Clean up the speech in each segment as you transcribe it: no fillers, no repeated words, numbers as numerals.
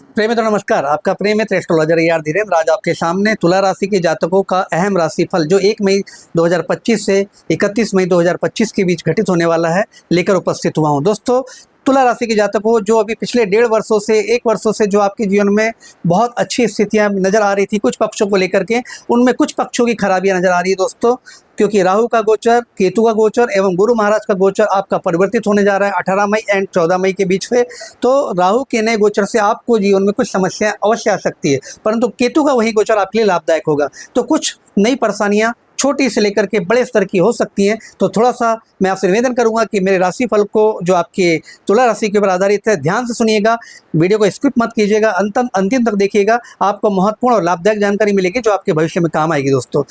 प्रेम मित्रों नमस्कार। आपका प्रेम मित्र एस्ट्रोलॉजर AR धीरेन्द्र आज आपके सामने तुला राशि के जातकों का अहम राशिफल जो 1 मई 2025 से 31 मई 2025 के बीच घटित होने वाला है लेकर उपस्थित हुआ हूं। दोस्तों, तुला राशि के जातकों जो अभी पिछले 1.5 वर्षों से 1 वर्षों से जो आपके जीवन में बहुत अच्छी स्थितियां नजर आ रही थी कुछ पक्षों को लेकर के, उनमें कुछ पक्षों की खराबियां नजर आ रही है दोस्तों, क्योंकि राहु का गोचर, केतु का गोचर एवं गुरु महाराज का गोचर आपका परिवर्तित होने जा रहा है 18 मई एंड 14 मई के बीच में। तो राहु के नए गोचर से आपको जीवन में कुछ समस्याएं अवश्य आ सकती है, परंतु केतु का वही गोचर आपके लिए लाभदायक होगा। तो कुछ नई परेशानियां छोटी से लेकर के बड़े स्तर की हो सकती हैं। तो थोड़ा सा मैं आपसे निवेदन करूंगा कि मेरे राशिफल को जो आपके तुला राशि के ऊपर आधारित है ध्यान से सुनिएगा, वीडियो को स्किप मत कीजिएगा, अंतिम तक देखिएगा। आपको महत्वपूर्ण और लाभदायक जानकारी मिलेगी जो आपके भविष्य में काम आएगी दोस्तों।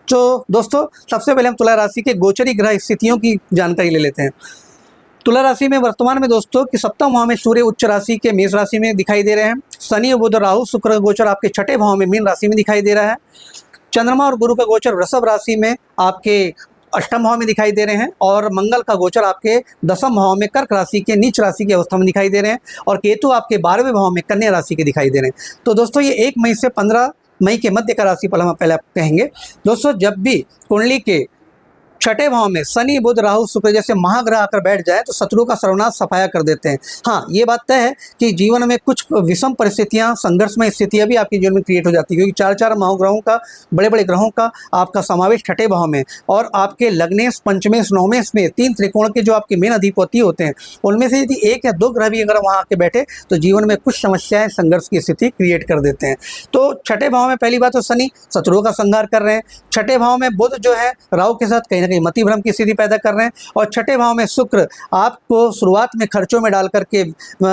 तो दोस्तों, सबसे पहले हम तुला राशि के गोचरी ग्रह स्थितियों की जानकारी ले लेते हैं। तुला राशि में वर्तमान में दोस्तों कि सप्तम भाव में सूर्य उच्च राशि के मेष राशि में दिखाई दे रहे हैं। शनि बुध राहु शुक्र गोचर आपके छठे भाव में मीन राशि में दिखाई दे रहा है। चंद्रमा और गुरु का गोचर वृषभ राशि में आपके अष्टम भाव में दिखाई दे रहे हैं और मंगल का गोचर आपके दसम भाव में कर्क राशि के नीच राशि की अवस्था में दिखाई दे रहे हैं और केतु आपके 12वें भाव में कन्या राशि के दिखाई दे रहे हैं। तो दोस्तों, ये 1 मई से 15 मई के मध्य का राशिफल हम पहले कहेंगे। दोस्तों, जब भी कुंडली के छठे भाव में शनि बुध राहु शुक्र जैसे महाग्रह आकर बैठ जाए तो शत्रु का सर्वनाश सफाया कर देते हैं। हाँ, ये बात तय है कि जीवन में कुछ विषम परिस्थितियां, संघर्षमय स्थितियां भी आपके जीवन में क्रिएट हो जाती है, क्योंकि 4 महाग्रहों का, बड़े बड़े ग्रहों का आपका समावेश छठे भाव में और आपके लग्नेश पंचमेश नवमेश में 3 त्रिकोण के जो आपके मेन अधिपति होते हैं उनमें से यदि 1 या 2 ग्रह भी अगर वहाँ आके बैठे तो जीवन में कुछ समस्याएं, संघर्ष की स्थिति क्रिएट कर देते हैं। तो छठे भाव में पहली बात तो शनि शत्रुओं का संहार कर रहे हैं। छठे भाव में बुध जो है राहु के साथ कहीं ना कहीं मति भ्रम की स्थिति पैदा कर रहे हैं और छठे भाव में शुक्र आपको शुरुआत में खर्चों में डाल करके,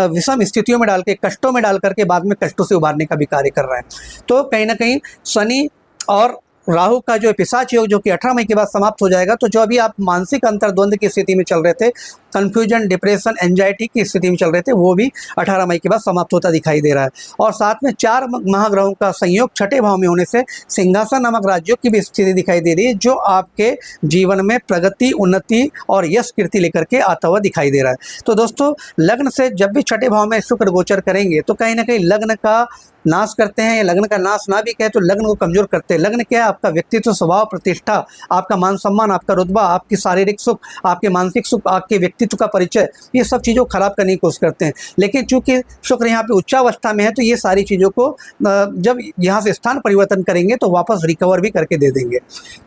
विषम स्थितियों में डाल के, कष्टों में डाल करके बाद में कष्टों से उबारने का भी कार्य कर रहे हैं। तो कहीं ना कहीं शनि और राहु का जो पिशाच योग जो कि 18 मई के बाद समाप्त हो जाएगा, तो जो अभी आप मानसिक अंतर्द्वंद की स्थिति में चल रहे थे, कन्फ्यूजन, डिप्रेशन, एंजाइटी की स्थिति में चल रहे थे, वो भी 18 मई के बाद समाप्त होता दिखाई दे रहा है। और साथ में 4 महाग्रहों का संयोग छठे भाव में होने से सिंहासन नामक राज्यों की भी स्थिति दिखाई दे रही है, जो आपके जीवन में प्रगति, उन्नति और यश कीर्ति लेकर के आता हुआ दिखाई दे रहा है। तो दोस्तों, लग्न से जब भी छठे भाव में शुक्र गोचर करेंगे तो कहीं ना कहीं लग्न का नाश करते हैं, या लग्न का नाश ना भी कहे तो लग्न को कमजोर करते हैं। लग्न क्या है? आपका व्यक्तित्व, स्वभाव, प्रतिष्ठा, आपका मान सम्मान, आपका रुतबा, आपकी शारीरिक सुख, आपके मानसिक सुख, आपके व्यक्तित्व का परिचय, ये सब चीज़ों को खराब करने की कोशिश करते हैं। लेकिन चूंकि शुक्र यहाँ पे उच्चावस्था में है तो ये सारी चीज़ों को जब यहाँ से स्थान परिवर्तन करेंगे तो वापस रिकवर भी करके दे देंगे।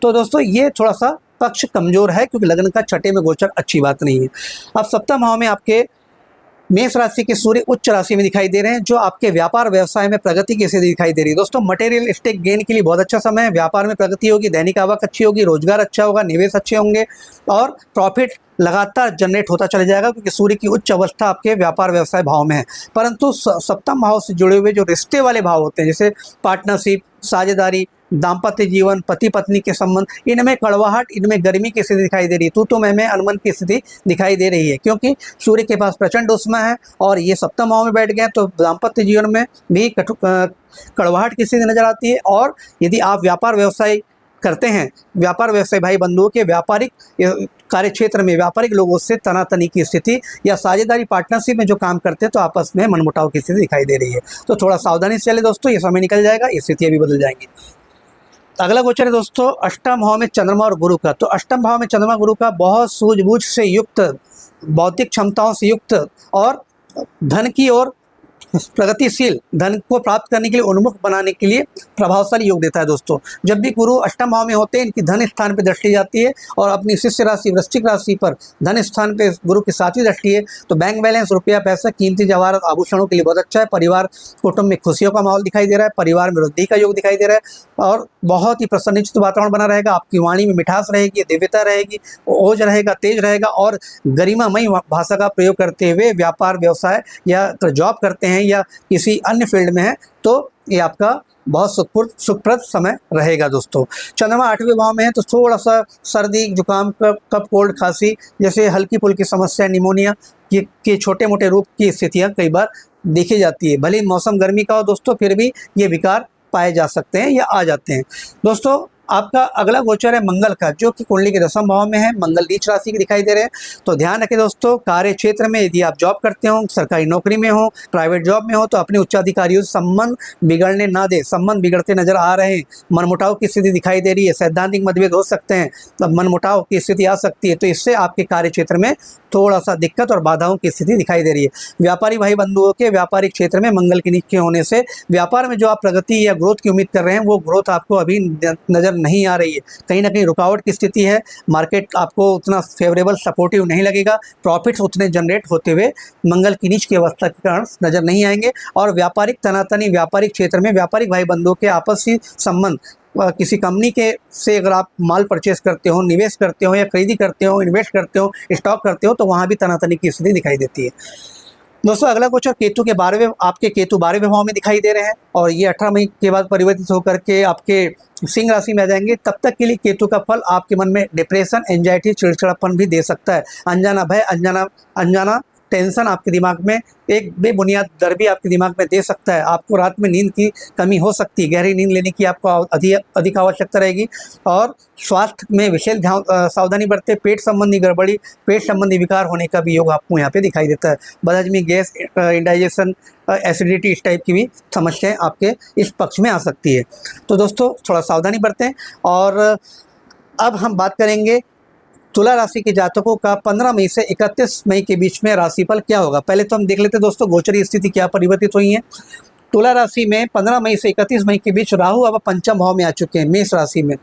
तो दोस्तों, ये थोड़ा सा पक्ष कमजोर है क्योंकि लग्न का छठे में गोचर अच्छी बात नहीं है। अब सप्तम भाव में आपके मेष राशि के सूर्य उच्च राशि में दिखाई दे रहे हैं, जो आपके व्यापार व्यवसाय में प्रगति की स्थिति दिखाई दे रही है। दोस्तों, मटेरियलिस्टिक गेन के लिए बहुत अच्छा समय है। व्यापार में प्रगति होगी, दैनिक आवक अच्छी होगी, रोजगार अच्छा होगा, निवेश अच्छे होंगे और प्रॉफिट लगातार जनरेट होता चला जाएगा, क्योंकि सूर्य की उच्च अवस्था आपके व्यापार व्यवसाय भाव में है। परंतु सप्तम भाव से जुड़े हुए जो रिश्ते वाले भाव होते हैं, जैसे पार्टनरशिप, साझेदारी, दाम्पत्य जीवन, पति पत्नी के संबंध, इनमें कड़वाहट, इनमें गर्मी की स्थिति दिखाई दे रही है, तो मैं अनबन की स्थिति दिखाई दे रही है, क्योंकि सूर्य के पास प्रचंड उष्मा है और ये सप्तम भाव में बैठ गए तो दाम्पत्य जीवन में भी कड़वाहट की स्थिति नजर आती है। और यदि आप व्यापार व्यवसाय करते हैं, व्यापार व्यवसाय भाई बंधुओं के व्यापारिक कार्य क्षेत्र में व्यापारिक लोगों से तनातनी की स्थिति या साझेदारी, पार्टनरशिप में जो काम करते हैं तो आपस में मनमुटाव की स्थिति दिखाई दे रही है। तो थोड़ा सावधानी से चले दोस्तों, ये समय निकल जाएगा, ये स्थितियाँ भी बदल जाएंगी। अगला गोचर है दोस्तों अष्टम भाव में चंद्रमा और गुरु का। तो अष्टम भाव में चंद्रमा गुरु का बहुत सूझबूझ से युक्त, बौद्धिक क्षमताओं से युक्त और धन की ओर प्रगतिशील, धन को प्राप्त करने के लिए उन्मुख बनाने के लिए प्रभावशाली योग देता है। दोस्तों, जब भी गुरु अष्टम भाव में होते हैं इनकी धन स्थान पर दृष्टि जाती है और अपनी शिष्य राशि वृश्चिक राशि पर धन स्थान पे गुरु की 7वीं दृष्टि है, तो बैंक बैलेंस, रुपया, पैसा, कीमती जवाहरात, आभूषणों के लिए बहुत अच्छा है। परिवार कुटुंब में खुशियों का माहौल दिखाई दे रहा है, परिवार में वृद्धि का योग दिखाई दे रहा है और बहुत ही प्रसन्नचित्त वातावरण बना रहेगा। आपकी वाणी में मिठास रहेगी, दिव्यता रहेगी, ओज रहेगा, तेज रहेगा और गरिमामयी भाषा का प्रयोग करते हुए व्यापार व्यवसाय या जॉब करते हैं या किसी अन्य फील्ड में है तो ये आपका बहुत सुखप्रद समय रहेगा। दोस्तों, चंद्रमा 8वें भाव में है तो थोड़ा सा सर्दी, जुकाम, कफ, कोल्ड, खांसी जैसे हल्की फुल्की समस्या, निमोनिया के छोटे मोटे रूप की स्थितियां कई बार देखी जाती है। भले ही मौसम गर्मी का हो दोस्तों, फिर भी ये विकार पाए जा सकते हैं या आ जाते हैं। दोस्तों, आपका अगला गोचर है मंगल का, जो कि कुंडली के 10वें भाव में है। मंगल नीच राशि के दिखाई दे रहे हैं। तो ध्यान रखें दोस्तों, कार्य क्षेत्र में यदि आप जॉब करते हो, सरकारी नौकरी में हो, प्राइवेट जॉब में हो, तो अपने उच्चाधिकारियों से संबंध बिगड़ने ना दे। संबंध बिगड़ते नजर आ रहे हैं, मनमुटाव की स्थिति दिखाई दे रही है, सैद्धांतिक मतभेद हो सकते हैं, तब मनमुटाव की स्थिति आ सकती है। तो इससे आपके कार्य क्षेत्र में थोड़ा सा दिक्कत और बाधाओं की स्थिति दिखाई दे रही है। व्यापारी भाई बंधुओं के व्यापारिक क्षेत्र में मंगल के नीचे होने से व्यापार में जो आप प्रगति या ग्रोथ की उम्मीद कर रहे हैं, वो ग्रोथ आपको अभी नज़र नहीं आ रही है। कहीं ना कहीं रुकावट की स्थिति है। मार्केट आपको उतना फेवरेबल सपोर्टिव नहीं लगेगा। प्रॉफिट्स उतने जनरेट होते हुए मंगल की नीच की अवस्था के कारण नजर नहीं आएंगे। और व्यापारिक तनातनी, व्यापारिक क्षेत्र में व्यापारिक भाई बंधुओं के आपसी संबंध, किसी कंपनी के से अगर आप माल परचेस करते हो, निवेश करते हो या खरीदी करते हो, इन्वेस्ट करते हो, स्टॉक करते हो, तो वहाँ भी तनातनी की स्थिति दिखाई देती है। दोस्तों अगला गोचर केतु के 12वें, आपके केतु 12वें भाव में दिखाई दे रहे हैं और ये 18 मई के बाद परिवर्तित होकर के आपके सिंह राशि में आ जाएंगे। तब तक के लिए केतु का फल आपके मन में डिप्रेशन, एंजाइटी, चिड़चिड़ापन भी दे सकता है। अनजाना भय, अनजाना टेंशन आपके दिमाग में, एक बेबुनियाद डर भी आपके दिमाग में दे सकता है। आपको रात में नींद की कमी हो सकती है, गहरी नींद लेने की आपको अधिक आवश्यकता रहेगी। और स्वास्थ्य में विशेष सावधानी बरते। पेट संबंधी गड़बड़ी, पेट संबंधी विकार होने का भी योग आपको यहाँ पे दिखाई देता है। बदहजमी, गैस, इंडाइजेशन, एसिडिटी, इस टाइप की भी समस्याएं आपके इस पक्ष में आ सकती है। तो दोस्तों थोड़ा सावधानी बरतें। और अब हम बात करेंगे तुला राशि के जातकों का 15 मई से 31 मई के बीच में राशिफल क्या होगा। पहले तो हम देख लेते हैं दोस्तों गोचरीय स्थिति क्या परिवर्तित हुई है। तुला राशि में 15 मई से 31 मई के बीच राहु अब पंचम भाव में आ चुके हैं, मेष राशि में,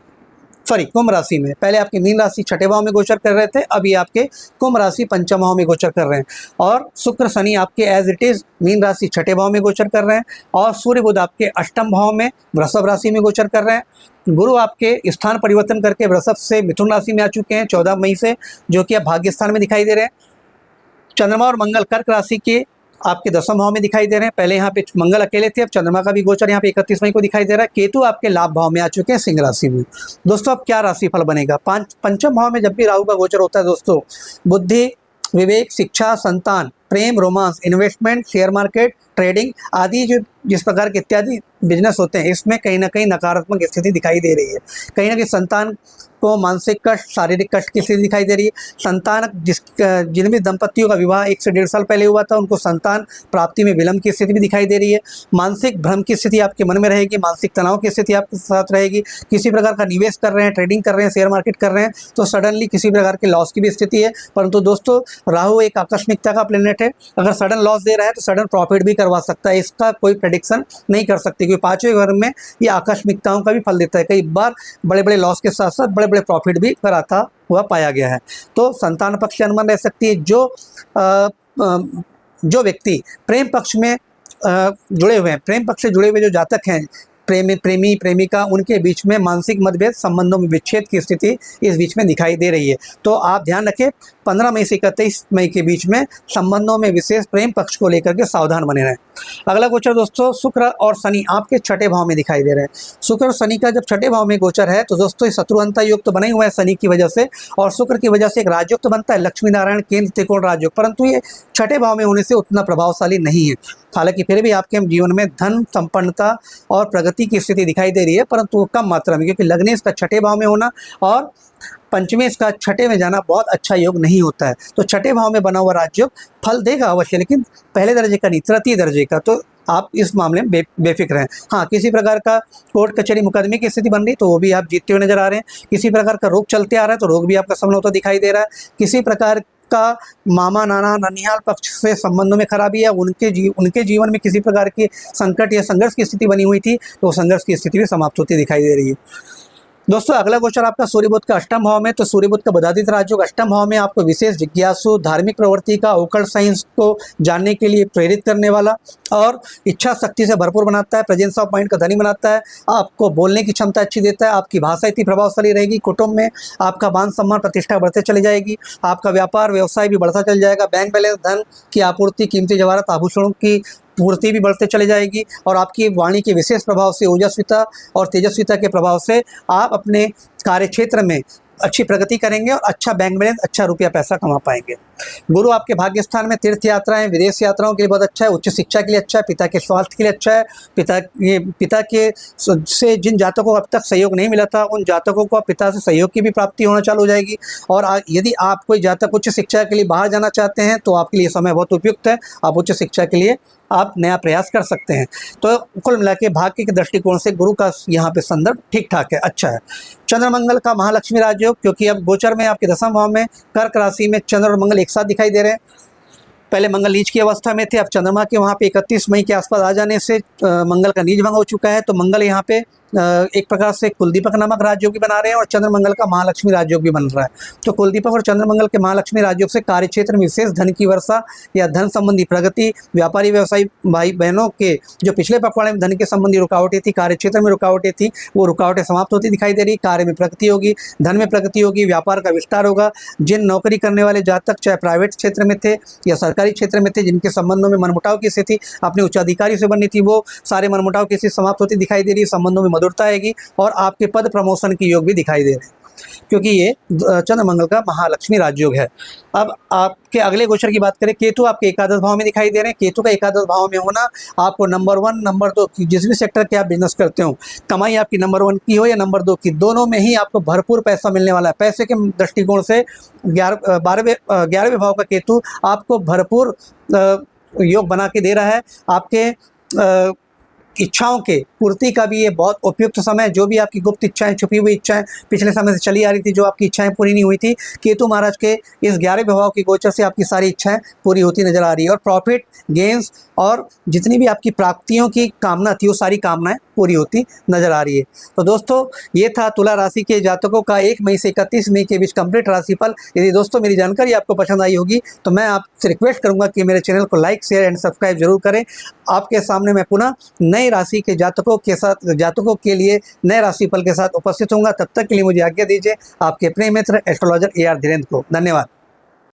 सॉरी कुंभ राशि में। पहले आपकी मीन राशि छठे भाव में गोचर कर रहे थे, अब ये आपके कुंभ राशि पंचम भाव में गोचर कर रहे हैं। और शुक्र शनि आपके एज इट इज मीन राशि छठे भाव में गोचर कर रहे हैं। और सूर्य बुध आपके अष्टम भाव में वृषभ राशि में गोचर कर रहे हैं। गुरु आपके स्थान परिवर्तन करके वृषभ से मिथुन राशि में आ चुके हैं 14 मई से, जो कि अब भाग्य स्थान में दिखाई दे रहे हैं। चंद्रमा और मंगल कर्क राशि के आपके 10वें भाव में दिखाई दे रहे हैं। पहले यहाँ पे मंगल अकेले थे, अब चंद्रमा का भी गोचर यहाँ पे 31 मई को दिखाई दे रहा है। केतु आपके लाभ भाव में आ चुके हैं सिंह राशि में। दोस्तों अब क्या राशिफल बनेगा। पंचम भाव में जब भी राहु का गोचर होता है दोस्तों, बुद्धि, विवेक, शिक्षा, संतान, प्रेम, romance, investment, share market, trading आदि जो जिस प्रकार के इत्यादि बिजनेस होते हैं, इसमें कहीं ना कहीं नकारात्मक स्थिति दिखाई दे रही है। कहीं ना कहीं संतान को मानसिक कष्ट, शारीरिक कष्ट की स्थिति दिखाई दे रही है। संतान जिन भी दंपतियों का विवाह 1 से 1.5 साल पहले हुआ था, उनको संतान प्राप्ति में विलंब की स्थिति भी दिखाई दे रही है। मानसिक भ्रम की स्थिति आपके मन में रहेगी, मानसिक तनाव की स्थिति आपके साथ रहेगी। किसी प्रकार का निवेश कर रहे हैं, ट्रेडिंग कर रहे हैं, शेयर मार्केट कर रहे हैं, तो सडनली किसी प्रकार के लॉस की भी स्थिति है। परंतु दोस्तों राहु एक आकस्मिकता का प्लेनेट है, अगर सडन लॉस दे रहा है तो सडन प्रॉफिट भी करवा सकता है। इसका कोई प्रेडिक्शन नहीं कर सकते, क्योंकि 5वें घर में ये आकस्मिकताओं का भी फल देता है। कई बार बड़े बड़े लॉस के साथ साथ बड़े बड़े प्रॉफिट भी कराता हुआ पाया गया है। तो संतान पक्ष से अनुमान रह सकती है। जो व्यक्ति प्रेम पक्ष में जुड़े हुए हैं, प्रेम पक्ष से जुड़े हुए जो जातक हैं, प्रेमी प्रेमिका, उनके बीच में मानसिक मतभेद, संबंधों में विच्छेद की स्थिति इस बीच में दिखाई दे रही है। तो आप ध्यान रखें 15 मई से 31 मई के बीच में संबंधों में विशेष प्रेम पक्ष को लेकर के सावधान बने रहें। अगला गोचर दोस्तों शुक्र और शनि आपके छठे भाव में दिखाई दे रहे हैं। शुक्र और शनि का जब छठे भाव में गोचर है तो दोस्तों शत्रुअंता योग तो बना ही हुआ है शनि की वजह से, और शुक्र की वजह से एक राजयोग तो बनता है, लक्ष्मी नारायण केंद्र त्रिकोण राजयोग, परंतु ये छठे भाव में होने से उतना प्रभावशाली नहीं है। हालांकि फिर भी आपके जीवन में धन, संपन्नता और प्रगति की स्थिति दिखाई दे रही है, परंतु कम मात्रा में, क्योंकि लग्नेश का छठे भाव में होना और पंचमेश का छठे में जाना बहुत अच्छा योग नहीं होता है। तो छठे भाव में बना हुआ राजयोग फल देगा अवश्य, लेकिन पहले दर्जे का नहीं, तृतीय दर्जे का। तो आप इस मामले में बेफिक्र हैं। हाँ, किसी प्रकार का कोर्ट कचहरी मुकदमे की स्थिति बन रही तो वो भी आप जीतते हुए नजर आ रहे हैं। किसी प्रकार का रोग चलते आ रहा है तो रोग भी आपका सफल होता दिखाई दे रहा है। किसी प्रकार का मामा, नाना, ननिहाल पक्ष से संबंधों में खराबी है, उनके जीवन में किसी प्रकार की संकट या संघर्ष की स्थिति बनी हुई थी, तो संघर्ष की स्थिति भी समाप्त होती दिखाई दे रही है। दोस्तों अगला गोचर आपका सूर्य बुध का अष्टम भाव में, तो सूर्य बुध का बुधादित्य राजयोग अष्टम भाव में आपको विशेष जिज्ञासु, धार्मिक प्रवृत्ति का, ओकल्ट साइंस को जानने के लिए प्रेरित करने वाला और इच्छा शक्ति से भरपूर बनाता है, प्रेजेंस ऑफ माइंड का धनी बनाता है, आपको बोलने की क्षमता अच्छी देता है, आपकी भाषा इतनी प्रभावशाली रहेगी, कुटुंब में आपका मान सम्मान प्रतिष्ठा बढ़ते चली जाएगी, आपका व्यापार व्यवसाय भी बढ़ता चल जाएगा, बैंक बैलेंस, धन की आपूर्ति, कीमती जवाहरात, आभूषणों की पूर्ति भी बढ़ते चले जाएगी, और आपकी वाणी के विशेष प्रभाव से, ओजस्विता और तेजस्विता के प्रभाव से आप अपने कार्य क्षेत्र में अच्छी प्रगति करेंगे और अच्छा बैंक बैलेंस, अच्छा रुपया पैसा कमा पाएंगे। गुरु आपके भाग्य स्थान में तीर्थ यात्राएं, विदेश यात्राओं के लिए बहुत अच्छा है, उच्च शिक्षा के लिए अच्छा है, पिता के स्वास्थ्य के लिए अच्छा है, पिता के से जिन जातकों को अब तक सहयोग नहीं मिला था उन जातकों को पिता से सहयोग की भी प्राप्ति होना चालू हो जाएगी। और यदि आप कोई जातक उच्च शिक्षा के लिए बाहर जाना चाहते हैं तो आपके लिए समय बहुत उपयुक्त है, आप उच्च शिक्षा के लिए आप नया प्रयास कर सकते हैं। तो कुल मिला के भाग्य के दृष्टिकोण से गुरु का यहाँ पे संदर्भ ठीक ठाक है, अच्छा है। चंद्रमंगल का महालक्ष्मी राजयोग, क्योंकि अब गोचर में आपके 10वें भाव में कर्क राशि में चंद्र और मंगल एक साथ दिखाई दे रहे हैं। पहले मंगल नीच की अवस्था में थे, अब चंद्रमा के वहाँ पे 31 मई के आसपास आ जाने से मंगल का नीच भंग हो चुका है। तो मंगल यहाँ पे एक प्रकार से कुलदीपक नामक राजयोग भी बना रहे हैं और चंद्रमंगल का महालक्ष्मी राजयोग भी बन रहा है। तो कुलदीपक और चंद्रमंगल के महालक्ष्मी राजयोग से कार्यक्षेत्र में विशेष धन की वर्षा या धन संबंधी प्रगति, व्यापारी व्यवसायी भाई बहनों के जो पिछले पखवाड़े में धन के संबंधी रुकावटें थी, कार्यक्षेत्र में रुकावटें थी, वो रुकावटें समाप्त होती दिखाई दे रही। कार्य में प्रगति होगी, धन में प्रगति होगी, व्यापार का विस्तार होगा। जिन नौकरी करने वाले जातक चाहे प्राइवेट क्षेत्र में थे या सरकारी क्षेत्र में थे, जिनके संबंधों में मनमुटाव की स्थिति अपने उच्चाधिकारी से बननी थी, वो सारे मनमुटाव की स्थिति समाप्त होती दिखाई दे रही है। संबंधों में मधुरता आएगी और आपके पद प्रमोशन की योग भी दिखाई दे रहे हैं, क्योंकि ये चंद्रमंगल का महालक्ष्मी राजयोग है। अब आपके अगले गोचर की बात करें, केतु आपके एकादश भाव में दिखाई दे रहे हैं। केतु का एकादश भाव में होना आपको नंबर 1, नंबर 2 जिस भी सेक्टर के आप बिजनेस करते हो, कमाई आपकी नंबर 1 की हो या नंबर 2 की, दोनों में ही आपको भरपूर पैसा मिलने वाला है। पैसे के दृष्टिकोण से 11वें भाव का केतु आपको भरपूर योग बना के दे रहा है। आपके इच्छाओं के पूर्ति का भी ये बहुत उपयुक्त समय है। जो भी आपकी गुप्त इच्छाएं, छुपी हुई इच्छाएं पिछले समय से चली आ रही थी, जो आपकी इच्छाएं पूरी नहीं हुई थी, केतु महाराज के इस 11वें भाव की गोचर से आपकी सारी इच्छाएं पूरी होती नजर आ रही है और प्रॉफिट गेंस और जितनी भी आपकी प्राप्तियों की कामना थी वो सारी कामनाएं पूरी होती नजर आ रही है। तो दोस्तों ये था तुला राशि के जातकों का 1 मई से 31 मई के बीच कंप्लीट राशिफल। यदि दोस्तों मेरी जानकारी आपको पसंद आई होगी तो मैं आपसे रिक्वेस्ट करूंगा कि मेरे चैनल को लाइक, शेयर एंड सब्सक्राइब जरूर करें। आपके सामने मैं पुनः नई राशि के जातकों के लिए नए राशिफल के साथ उपस्थित होऊंगा। तब तक के लिए मुझे आज्ञा दीजिए। आपके प्रिय मित्र एस्ट्रोलॉजर AR धीरेन्द्र को धन्यवाद।